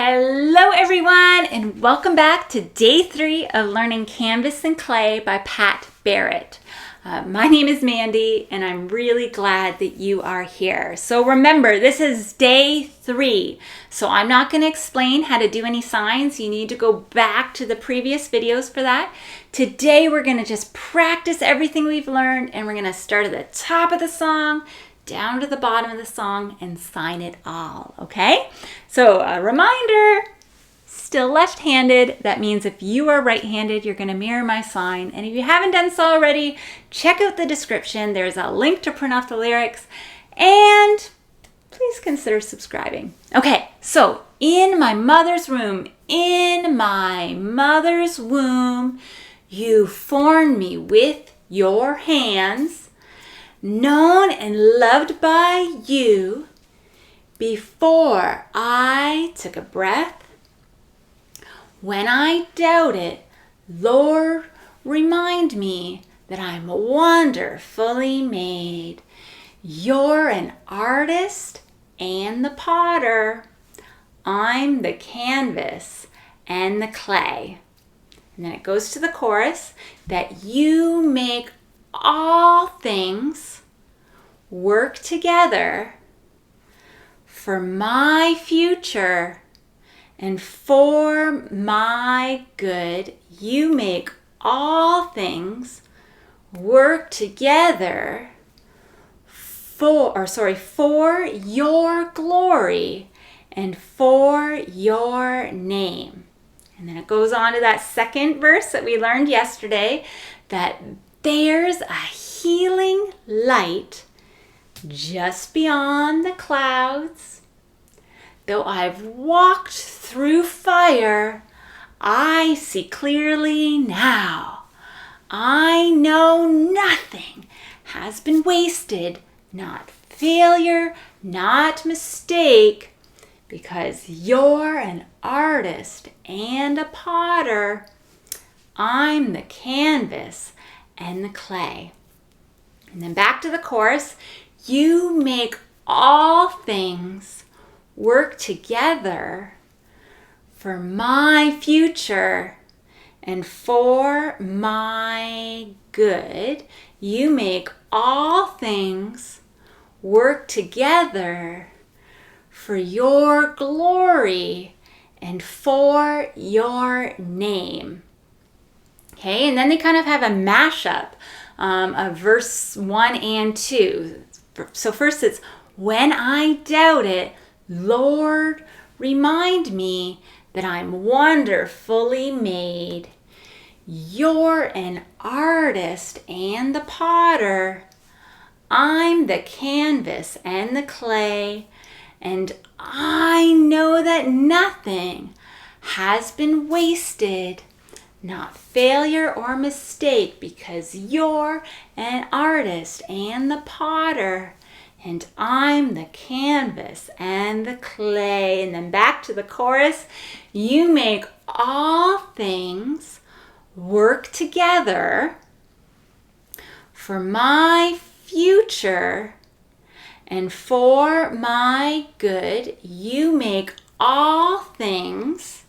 Hello everyone, and welcome back to day 3 of learning Canvas and Clay by Pat Barrett. My name is Mandy and I'm really glad that you are here. So remember, this is day 3. So I'm not going to explain how to do any signs. You need to go back to the previous videos for that. Today we're going to just practice everything we've learned, and we're going to start at the top of the song, down to the bottom of the song, and sign it all, okay? So a reminder, still left-handed. That means if you are right-handed, you're gonna mirror my sign. And if you haven't done so already, check out the description. There's a link to print off the lyrics, and please consider subscribing. Okay, so in my mother's womb, you formed me with your hands, known and loved by you before I took a breath. When I doubt it, Lord, remind me that I'm wonderfully made. You're an artist and the potter. I'm the canvas and the clay. And then it goes to the chorus, that you make all things work together for my future and for my good. You make all things work together for your glory and for your name. And then it goes on to that second verse that we learned yesterday, that there's a healing light just beyond the clouds. Though I've walked through fire, I see clearly now. I know nothing has been wasted, not failure, not mistake, because you're an artist and a potter. I'm the canvas and the clay. And then back to the chorus, you make all things work together for my future and for my good. You make all things work together for your glory and for your name. Okay, and then they kind of have a mashup of verse 1 and 2. So first it's, when I doubt it, Lord, remind me that I'm wonderfully made. You're an artist and the potter. I'm the canvas and the clay. And I know that nothing has been wasted, not failure or mistake, because you're an artist and the potter, and I'm the canvas and the clay. And then back to the chorus, you make all things work together for my future and for my good. You make all things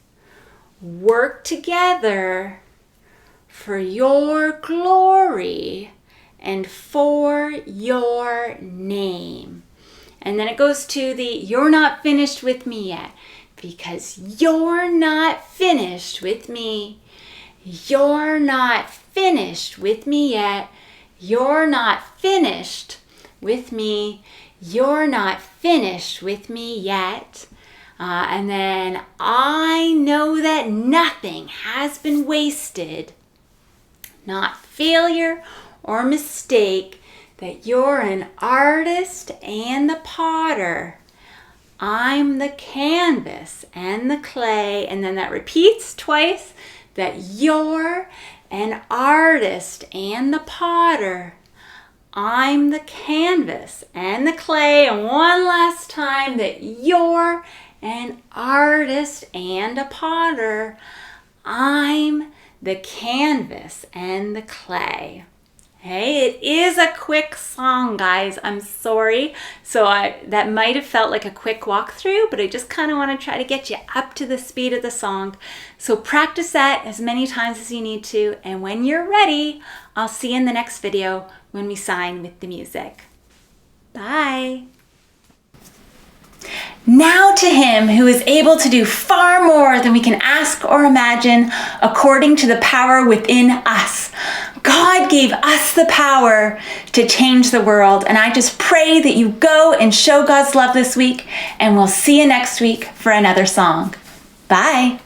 work together for your glory and for your name. And then it goes to the, you're not finished with me yet, because you're not finished with me. You're not finished with me yet. You're not finished with me. You're not finished with me yet. And then I know that nothing has been wasted, not failure or mistake, that you're an artist and the potter. I'm the canvas and the clay. And then that repeats twice, that you're an artist and the potter. I'm the canvas and the clay. And one last time, that you're an artist and a potter. I'm the canvas and the clay. Hey, it is a quick song, guys. I'm sorry. So that might have felt like a quick walkthrough, but I just kind of want to try to get you up to the speed of the song. So practice that as many times as you need to. And when you're ready, I'll see you in the next video when we sign with the music. Bye. Now to him who is able to do far more than we can ask or imagine according to the power within us. God gave us the power to change the world, and I just pray that you go and show God's love this week, and we'll see you next week for another song. Bye.